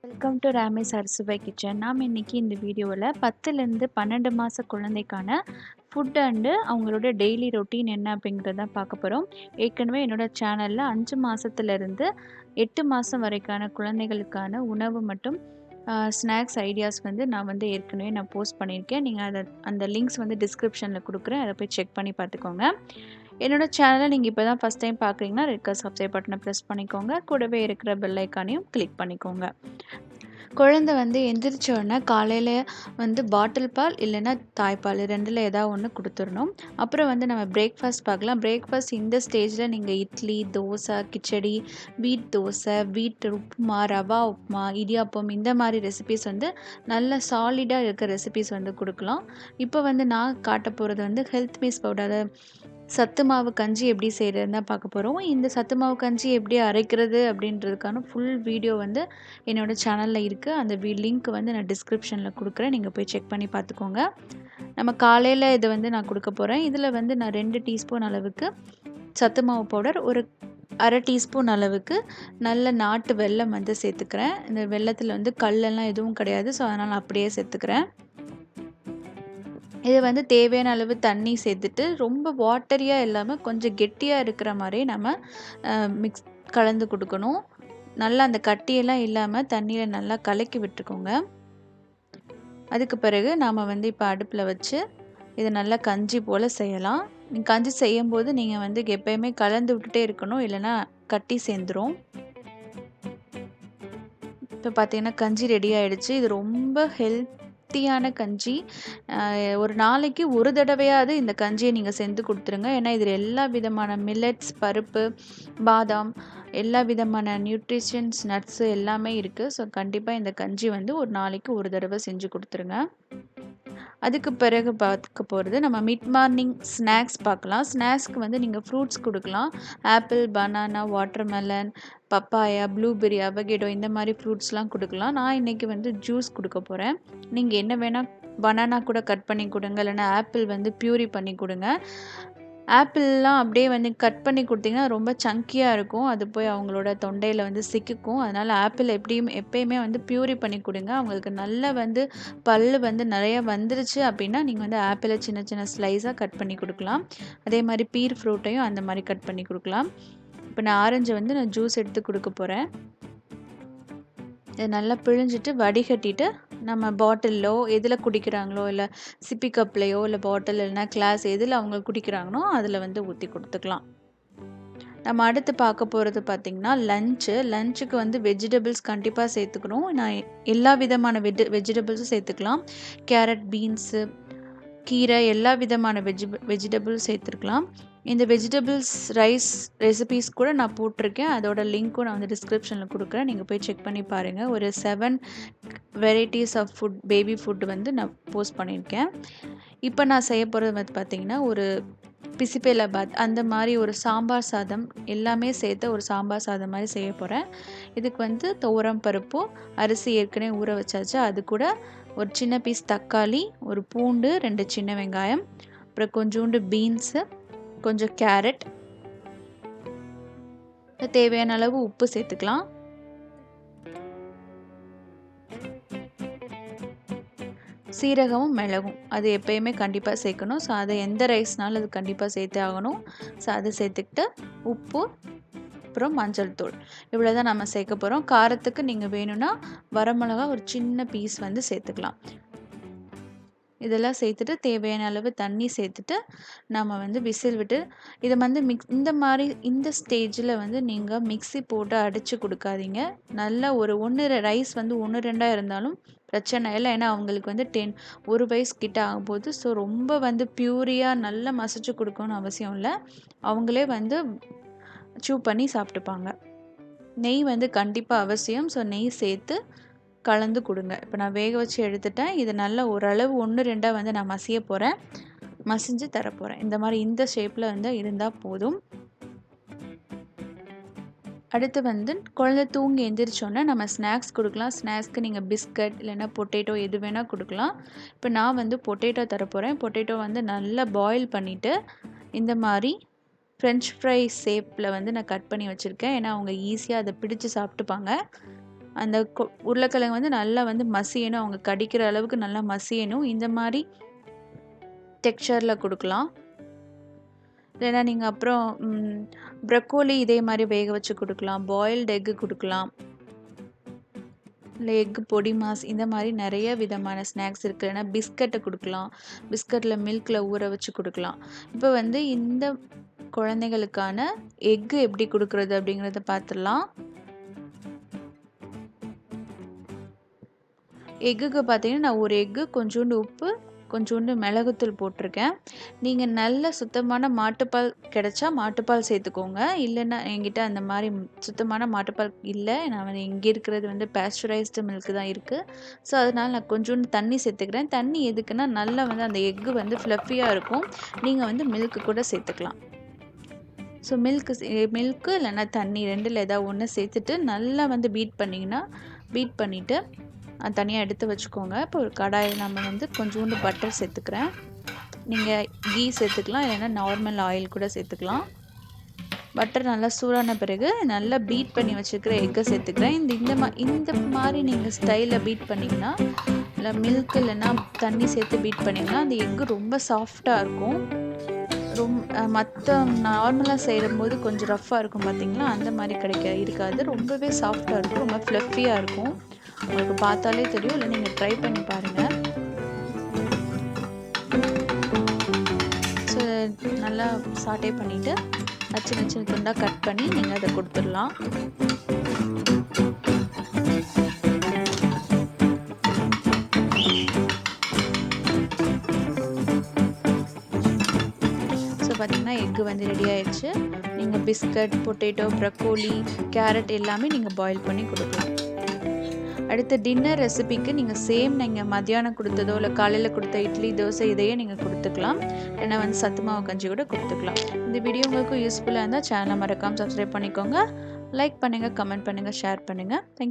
Welcome to ராமேஸ் அறுசுவை kitchen. நாம் இன்னைக்கு இந்த வீடியோவில் 10லேருந்து 12 மாத குழந்தைக்கான ஃபுட் அண்டு அவங்களோட டெய்லி ரொட்டீன் என்ன அப்படிங்கிறத பார்க்க போகிறோம். ஏற்கனவே என்னோடய சேனலில் 5 மாதத்துலேருந்து 8 மாதம் வரைக்கான குழந்தைகளுக்கான உணவு மற்றும் ஸ்நாக்ஸ் ஐடியாஸ் வந்து நான் ஏற்கனவே போஸ்ட் பண்ணியிருக்கேன். நீங்கள் அந்த லிங்க்ஸ் டிஸ்கிரிப்ஷனில் கொடுக்குறேன். அதை போய் செக் பண்ணி பார்த்துக்கோங்க. என்னோட சேனலை நீங்கள் இப்போ தான் ஃபஸ்ட் டைம் பார்க்குறீங்கன்னா ரெட் கலர் சப்ஸ்கிரைப் பட்டனை ப்ரெஸ் பண்ணிக்கோங்க. கூடவே இருக்கிற பெல் ஐக்கானையும் கிளிக் பண்ணிக்கோங்க. குழந்தை எந்திரிச்ச உடனே காலையில் பாட்டில் பால் இல்லைன்னா தாய்ப்பால் ரெண்டில் ஏதாவது ஒன்று கொடுத்துடணும். அப்புறம் நம்ம பிரேக்ஃபாஸ்ட் பார்க்கலாம். பிரேக்ஃபாஸ்ட் இந்த ஸ்டேஜில் நீங்கள் இட்லி, தோசை, கிச்சடி, வீட் தோசை, வீட் உப்புமா, ரவா உப்புமா, இடியாப்பம் இந்த மாதிரி ரெசிபீஸ் நல்ல சாலிடாக இருக்க ரெசிபீஸ் கொடுக்கலாம். இப்போ நான் காட்ட போகிறது ஹெல்த் மிஸ் பவுடர், சத்து மாவு கஞ்சி எப்படி செய்கிறதுன்னு தான் பார்க்க போகிறோம். இந்த சத்து மாவு கஞ்சி எப்படி அரைக்கிறது அப்படின்றதுக்கான ஃபுல் வீடியோ என்னோடய சேனலில் இருக்குது. அந்த லிங்க் நான் டிஸ்கிரிப்ஷனில் கொடுக்குறேன். நீங்கள் போய் செக் பண்ணி பார்த்துக்கோங்க. நம்ம காலையில் இதை நான் கொடுக்க போகிறேன். இதில் நான் 2 டீஸ்பூன் அளவுக்கு சத்து மாவு பவுடர், ஒரு அரை டீஸ்பூன் அளவுக்கு நல்ல நாட்டு வெல்லம் சேர்த்துக்கிறேன். இந்த வெல்லத்தில் கல்லெல்லாம் எதுவும் கிடையாது. ஸோ அதனால் அப்படியே சேர்த்துக்கிறேன். இது தேவையான அளவு தண்ணி சேர்த்துட்டு ரொம்ப வாட்டரியாக இல்லாமல் கொஞ்சம் கெட்டியாக இருக்கிற மாதிரி நம்ம கலந்து கொடுக்கணும். நல்லா அந்த கட்டியெல்லாம் இல்லாமல் தண்ணியில் நல்லா கலக்கி விட்டுக்கோங்க. அதுக்கு பிறகு நாம் இப்போ அடுப்பில் வச்சு இதை நல்லா கஞ்சி போல் செய்யலாம். கஞ்சி செய்யும்போது நீங்கள் எப்பயுமே கலந்து விட்டுட்டே இருக்கணும், இல்லைன்னா கட்டி சேர்ந்துடும். இப்போ பார்த்தீங்கன்னா கஞ்சி ரெடி ஆகிடுச்சு. இது ரொம்ப ஹெல்த்தியான கஞ்சி. ஒரு நாளைக்கு ஒரு தடவையாவது இந்த கஞ்சியை நீங்கள் செஞ்சு கொடுத்துருங்க. ஏன்னா இதில் எல்லா விதமான மில்லட்ஸ், பருப்பு, பாதாம், எல்லா விதமான நியூட்ரிஷன்ஸ், நட்ஸு எல்லாமே இருக்குது. ஸோ கண்டிப்பாக இந்த கஞ்சி ஒரு நாளைக்கு ஒரு தடவை செஞ்சு கொடுத்துருங்க. அதுக்கு பிறகு பார்க்க போகிறது நம்ம மிட் மார்னிங் ஸ்நாக்ஸ் பார்க்கலாம். ஸ்நாக்ஸ்க்கு நீங்கள் ஃப்ரூட்ஸ் கொடுக்கலாம். Apple, banana, watermelon, papaya, blueberry, avocado இந்த மாதிரி ஃப்ரூட்ஸ்லாம் கொடுக்கலாம். நான் இன்றைக்கி ஜூஸ் கொடுக்க போகிறேன். நீங்கள் என்ன வேணால் பனானா கூட கட் பண்ணி கொடுங்க, இல்லைனா ஆப்பிள் பியூரி பண்ணி கொடுங்க. ஆப்பிள்லாம் அப்படியே கட் பண்ணி கொடுத்தீங்கன்னா ரொம்ப சங்கியாக இருக்கும். அது போய் அவங்களோட தொண்டையில் சிக்கிக்கும். அதனால் ஆப்பிள் எப்பயுமே பியூரி பண்ணி கொடுங்க. அவங்களுக்கு நல்ல பல் நிறைய வந்துருச்சு அப்படின்னா நீங்கள் ஆப்பிளை சின்ன சின்ன ஸ்லைஸாக கட் பண்ணி கொடுக்கலாம். அதே மாதிரி பீர் ஃப்ரூட்டையும் அந்த மாதிரி கட் பண்ணி கொடுக்கலாம். இப்போ நான் ஆரஞ்சை நான் ஜூஸ் எடுத்து கொடுக்க போகிறேன். இதை நல்லா பிழிஞ்சிட்டு வடிகட்டிட்டு நம்ம பாட்டிலோ எதில் குடிக்கிறாங்களோ, இல்லை சிப்பி கப்லேயோ, இல்லை பாட்டில் இல்லைனா கிளாஸ் எதில் அவங்க குடிக்கிறாங்களோ அதில் ஊற்றி கொடுத்துக்கலாம். நம்ம அடுத்து பார்க்க போகிறது பார்த்திங்கன்னா லஞ்சுக்கு வெஜிடபிள்ஸ் கண்டிப்பாக சேர்த்துக்கணும். நான் எல்லா விதமான வெஜிடபிள்ஸும் சேர்த்துக்கலாம். கேரட், பீன்ஸு, கீரை, எல்லா விதமான வெஜிடபிள்ஸ் சேர்த்துருக்கலாம். இந்த வெஜிடபிள்ஸ் ரைஸ் ரெசிபீஸ் கூட நான் போட்டிருக்கேன். அதோட லிங்க்கும் நான் டிஸ்கிரிப்ஷனில் கொடுக்குறேன். நீங்கள் போய் செக் பண்ணி பாருங்கள். ஒரு 7 varieties of food, baby food நான் போஸ்ட் பண்ணியிருக்கேன். இப்போ நான் செய்ய போகிறது பார்த்திங்கன்னா ஒரு பிசிபேலாபாத் அந்த மாதிரி ஒரு சாம்பார் சாதம் எல்லாமே சேர்த்து ஒரு சாம்பார் சாதம் மாதிரி செய்ய போகிறேன். இதுக்கு துவரம் பருப்பு, அரிசி ஏற்கனவே ஊற வச்சாச்சு. அது கூட ஒரு சின்ன பீஸ் தக்காளி, ஒரு பூண்டு, 2 சின்ன வெங்காயம், அப்புறம் கொஞ்சோண்டு பீன்ஸு, கொஞ்சம் கேரட், தேவையான அளவு உப்பு சேர்த்துக்கலாம். சீரகமும் மிளகும் அது எப்பயுமே கண்டிப்பாக சேர்க்கணும். ஸோ அதை எந்த ரைஸ்னாலும் அது கண்டிப்பாக சேர்த்தே ஆகணும். ஸோ அதை சேர்த்துக்கிட்டு உப்பு, அப்புறம் மஞ்சள் தூள், இவ்வளோ தான் நம்ம சேர்க்க போகிறோம். காரத்துக்கு நீங்கள் வேணும்னா வரமிளகா ஒரு சின்ன பீஸ் சேர்த்துக்கலாம். இதெல்லாம் சேர்த்துட்டு தேவையான அளவு தண்ணி சேர்த்துட்டு நம்ம விசில் விட்டு இதை இந்த மாதிரி இந்த ஸ்டேஜில் நீங்கள் மிக்ஸி போட்டு அடித்து கொடுக்காதீங்க. நல்லா ஒன்று ரைஸ் 1 2 இருந்தாலும் பிரச்சனை இல்லை. ஏன்னா அவங்களுக்கு 1 வயசு கிட்ட ஆகும்போது. ஸோ ரொம்ப பியூரியாக நல்லா மசிச்சு கொடுக்கணும்னு அவசியம் இல்லை. அவங்களே சூ பண்ணி சாப்பிட்டுப்பாங்க. நெய் கண்டிப்பாக அவசியம். ஸோ நெய் சேர்த்து கலந்து கொடுங்க. இப்போ நான் வேக வச்சு எடுத்துட்டேன். இது நல்லா ஓரளவு 1 2 நான் மசிய போகிறேன், மசிஞ்சு தரப்போகிறேன். இந்த மாதிரி இந்த ஷேப்பில் இருந்தால் போதும். அடுத்து குழந்தை தூங்கி எந்திரிச்சோன்னே நம்ம ஸ்நாக்ஸ் கொடுக்கலாம். ஸ்நாக்ஸ்க்கு நீங்கள் பிஸ்கட் இல்லைன்னா பொட்டேட்டோ எது வேணால் கொடுக்கலாம். இப்போ நான் பொட்டேட்டோ தரப்போகிறேன். பொட்டேட்டோ நல்லா பாயில் பண்ணிவிட்டு இந்த மாதிரி ஃப்ரெஞ்ச் ஃப்ரை ஷேப்பில் நான் கட் பண்ணி வச்சுருக்கேன். ஏன்னா அவங்க ஈஸியாக அதை பிடிச்சு சாப்பிட்டுப்பாங்க. அந்த உருளைக்கிழங்கு வந்து நல்லா வந்து மசியணும், அவங்க கடிக்கிற அளவுக்கு நல்லா மசியணும். இந்த மாதிரி டெக்ஸ்சரில் கொடுக்கலாம். இல்லைன்னா நீங்கள் அப்புறம் ப்ரக்கோலி இதே மாதிரி வேக வச்சு கொடுக்கலாம், பாயில்டு எக்கு கொடுக்கலாம், இல்லை எக்கு பொடி மாஸ், இந்த மாதிரி நிறைய விதமான ஸ்நாக்ஸ் இருக்குது. இல்லைன்னா பிஸ்கட்டை கொடுக்கலாம், பிஸ்கட்டில் மில்கில் ஊற வச்சு கொடுக்கலாம். இப்போ வந்து இந்த குழந்தைகளுக்கான எக்கு எப்படி கொடுக்குறது அப்படிங்கிறத பார்த்துடலாம். எக்குக்கு பார்த்தீங்கன்னா நான் ஒரு எக்கு, கொஞ்சோண்டு உப்பு, கொஞ்சோண்டு மிளகுத்தூள் போட்டிருக்கேன். நீங்கள் நல்ல சுத்தமான மாட்டுப்பால் கிடைச்சா மாட்டுப்பால் சேர்த்துக்கோங்க. இல்லைன்னா என்கிட்ட அந்த மாதிரி சுத்தமான மாட்டுப்பால் இல்லை, நான் வந்து இங்கே இருக்கிறது வந்து பேஸ்டரைஸ்டு மில்க் தான் இருக்குது. ஸோ அதனால் நான் கொஞ்சோண்டு தண்ணி சேர்த்துக்கிறேன். தண்ணி எதுக்குன்னா நல்லா வந்து அந்த எக்கு வந்து ஃப்ளஃபியாக இருக்கும். நீங்கள் வந்து மில்க்கு கூட சேர்த்துக்கலாம். ஸோ மில்க்கு இல்லைன்னா தண்ணி ரெண்டில் ஏதாவது ஒன்று சேர்த்துட்டு நல்லா வந்து பீட் பண்ணிவிட்டு தனியாக எடுத்து வச்சுக்கோங்க. இப்போ ஒரு கடாயில் நம்ம வந்து கொஞ்சோண்டு பட்டர் சேர்த்துக்கிறேன். நீங்கள் கீ சேர்த்துக்கலாம், இல்லைன்னா நார்மல் ஆயில் கூட சேர்த்துக்கலாம். பட்டர் நல்லா சூடான பிறகு நல்லா பீட் பண்ணி வச்சுருக்கிற எக்கை சேர்த்துக்கிறேன். இந்த மாதிரி நீங்கள் ஸ்டைலில் பீட் பண்ணிங்கன்னா, இல்லை மில்க் இல்லைன்னா தண்ணி சேர்த்து பீட் பண்ணிங்கன்னா அந்த எக்கு ரொம்ப சாஃப்டாக இருக்கும். மற்ற நார்மலாக செய்யும்போது கொஞ்சம் ரஃப்பாக இருக்கும் பார்த்தீங்களா, அந்த மாதிரி இருக்காது. ரொம்பவே சாஃப்டாக இருக்கும், ரொம்ப ஃப்ளஃபியாக இருக்கும். உங்களுக்கு பார்த்தாலே தெரியும், இல்லை நீங்கள் ட்ரை பண்ணி பாருங்கள். ஸோ நல்லா சாட்டே பண்ணிவிட்டு சின்ன சின்ன துண்டாக கட் பண்ணி நீங்கள் அதை கொடுத்துடலாம். பார்த்திங்கன்னா எக்கு வந்து ரெடி ஆயிடுச்சு. நீங்கள் பிஸ்கட், பொட்டேட்டோ, ப்ரக்கோலி, கேரட் எல்லாமே நீங்கள் பாயில் பண்ணி கொடுக்கலாம். அடுத்த டின்னர் ரெசிபிக்கு நீங்கள் மத்தியானம் கொடுத்ததோ இல்லை காலையில் கொடுத்த இட்லி, தோசை இதையே நீங்கள் கொடுத்துக்கலாம். இல்லைன்னா வந்து சத்து மாவு கஞ்சி கூட கொடுத்துக்கலாம். இந்த வீடியோ உங்களுக்கு யூஸ்ஃபுல்லாக இருந்தால் சேனலை மறக்காமல் சப்ஸ்கிரைப் பண்ணிக்கோங்க. லைக் பண்ணுங்கள், கமெண்ட் பண்ணுங்கள், ஷேர் பண்ணுங்கள். தேங்க்யூ.